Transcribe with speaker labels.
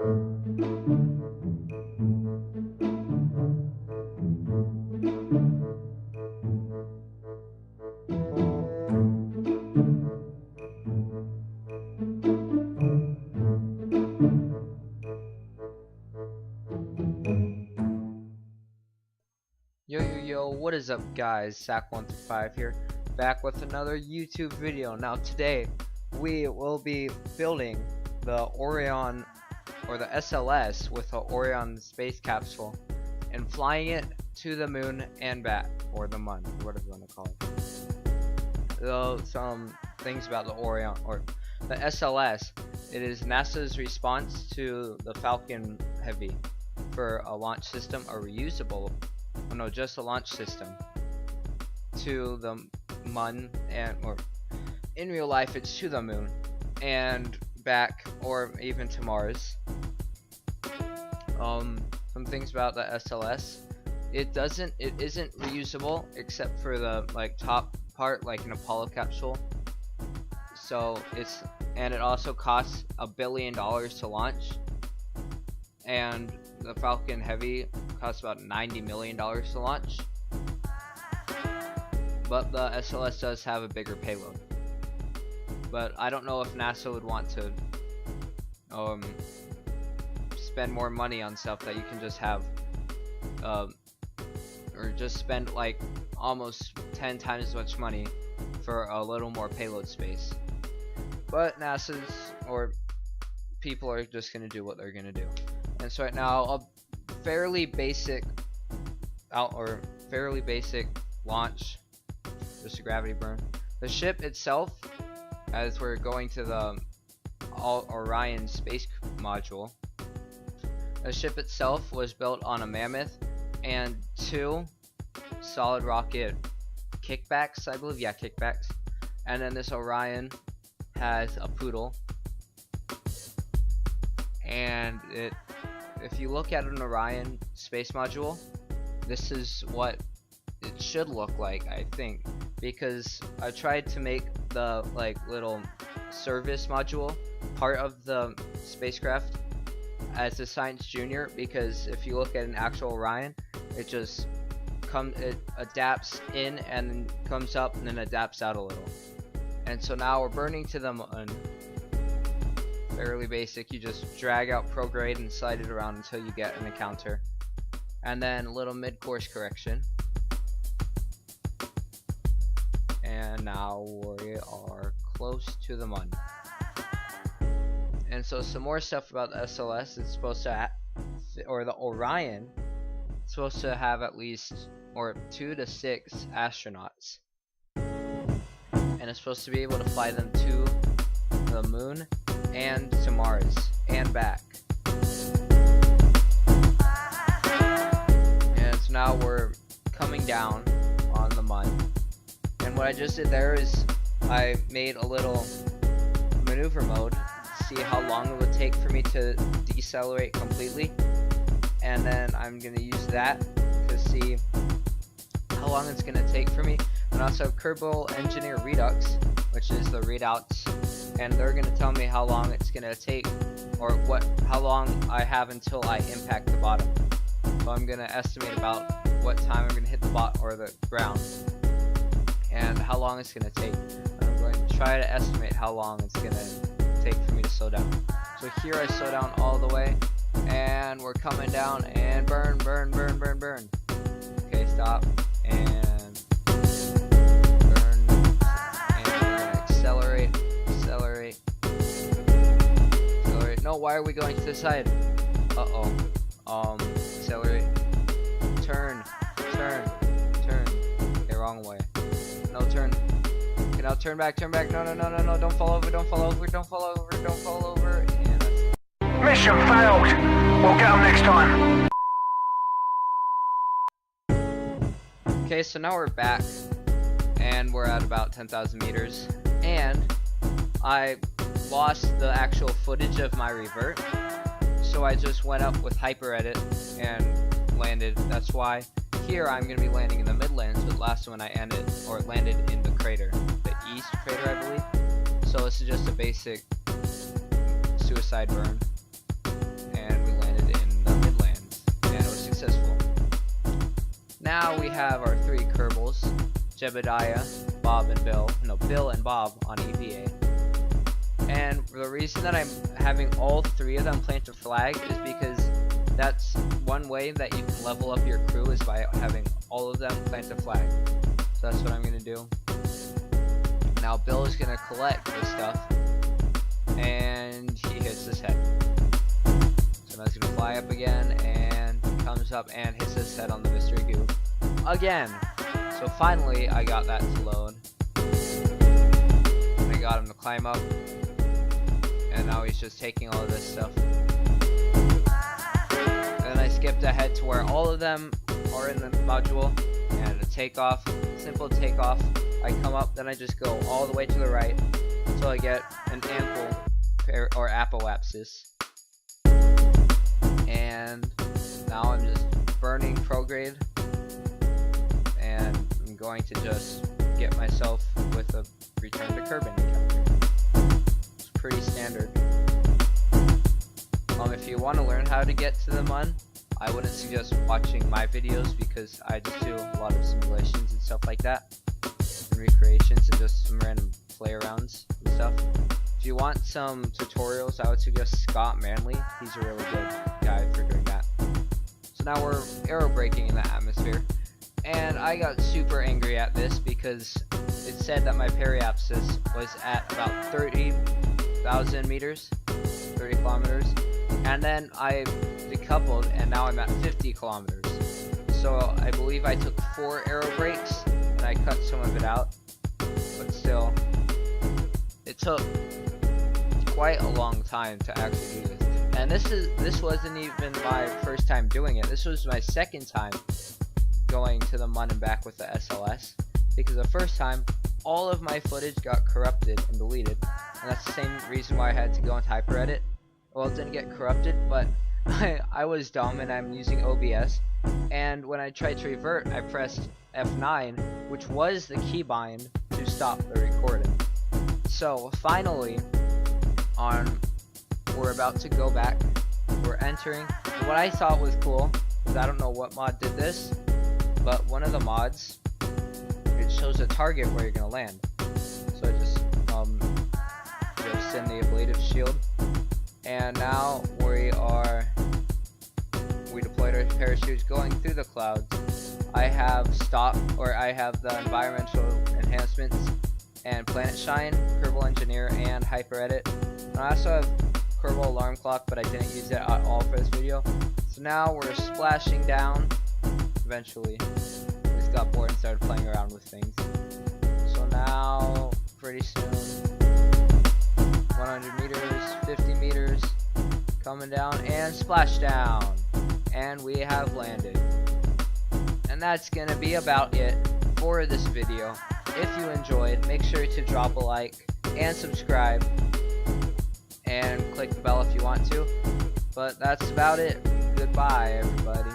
Speaker 1: Yo, what is up guys, Sack135 here, back with another YouTube video. Now today, we will be building the Orion, or the SLS, with an Orion space capsule, and flying it to the moon and back, or the Mun, whatever you want to call it. Some things about the Orion, or the SLS, it is NASA's response to the Falcon Heavy for a launch system, a reusable, no, just a launch system to the Mun, and or in real life it's to the moon and back, or even to Mars. Some things about the SLS: it isn't reusable except for the top part, like an Apollo capsule. So it also costs $1 billion to launch, and the Falcon Heavy costs about $90 million to launch. But the SLS does have a bigger payload. But I don't know if NASA would want to spend more money on stuff that you can just have, or just spend like almost 10 times as much money for a little more payload space. But NASA's, or people, are just gonna do what they're gonna do. And so right now, a fairly basic launch, just a gravity burn. The ship itself, as we're going to the Orion space module, the ship itself was built on a Mammoth and 2 solid rocket kickbacks, I believe. Yeah, kickbacks. And then this Orion has a Poodle, and if you look at an Orion space module, this is what it should look like, I think, because I tried to make the little service module part of the spacecraft as a Science Junior, because if you look at an actual Orion, it adapts in and then comes up and then adapts out a little. And so now we're burning to the Mun. Fairly basic. You just drag out prograde and slide it around until you get an encounter, and then a little mid-course correction, and now we are close to the Mun. And so some more stuff about the SLS. It's supposed to or the Orion, it's supposed to have at least 2 to 6 astronauts, and it's supposed to be able to fly them to the moon and to Mars and back. And so now we're coming down on the Mun, and what I just did there is I made a little maneuver mode to see how long it would take for me to decelerate completely, and then I'm gonna use that to see how long it's gonna take for me. And also Kerbal Engineer Redux, which is the readouts, and they're gonna tell me how long it's gonna take, or how long I have until I impact the bottom. So I'm gonna estimate about what time I'm gonna hit the or the ground, and how long it's gonna take. And I'm going to try to estimate how long it's gonna take for me to slow down. So here I slow down all the way, and we're coming down, and burn. Okay, stop, and burn, and we're gonna accelerate. No, why are we going to the side? Accelerate. Turn. Okay, wrong way. No, turn. Okay, now turn back. No, don't fall over. And
Speaker 2: mission failed. We'll get them next time.
Speaker 1: okay, so now we're back, and we're at about 10,000 meters, and I lost the actual footage of my revert, so I just went up with hyper edit and landed. That's why here I'm going to be landing in the Midlands, but last one I landed in the crater, the east crater, I believe. So this is just a basic suicide burn, successful. Now we have our 3 Kerbals, Jebediah, Bob and Bill. No, Bill and Bob on EVA. And the reason that I'm having all 3 of them plant a flag is because that's one way that you can level up your crew, is by having all of them plant a flag. So that's what I'm going to do. Now Bill is going to collect this stuff, and he hits his head. So now he's going to fly up again, and comes up and hits his head on the mystery goo again. So finally I got that to load. I got him to climb up, and now he's just taking all of this stuff. And then I skipped ahead to where all of them are in the module, and a takeoff, simple takeoff. I come up, then I just go all the way to the right until I get an ample or apoapsis. And now I'm just burning prograde, and I'm going to just get myself with a return to Kerbal encounter. It's pretty standard. If you want to learn how to get to the Mun, I wouldn't suggest watching my videos, because I just do a lot of simulations and stuff like that, and recreations, and just some random play arounds and stuff. If you want some tutorials, I would suggest Scott Manley. He's a really good guy for doing that. So now we're aerobraking in the atmosphere, and I got super angry at this because it said that my periapsis was at about 30,000 meters, 30 kilometers, and then I decoupled, and now I'm at 50 kilometers. So I believe I took 4 aero brakes, and I cut some of it out, but still, it took quite a long time to actually do this. And this wasn't even my first time doing it. This was my second time going to the Mun and back with the SLS, because the first time all of my footage got corrupted and deleted, and that's the same reason why I had to go into HyperEdit. Well, it didn't get corrupted, but I was dumb, and I'm using OBS, and when I tried to revert, I pressed F9, which was the keybind to stop the recording. So finally, we're about to go back, we're entering, and what I thought was cool, is I don't know what mod did this, but one of the mods, it shows a target where you're going to land. So I just send the ablative shield. And now we deployed our parachutes going through the clouds. I have the environmental enhancements and Planet Shine, Kerbal Engineer, and HyperEdit. And I also have Kerbal Alarm Clock, but I didn't use it at all for this video. So now we're splashing down. Eventually, I just got bored and started playing around with things. So now, pretty soon, 100 meters, 50 meters, coming down, and splash down, and we have landed. And that's gonna be about it for this video. If you enjoyed, make sure to drop a like and subscribe, and click the bell if you want to. But that's about it. Goodbye, everybody.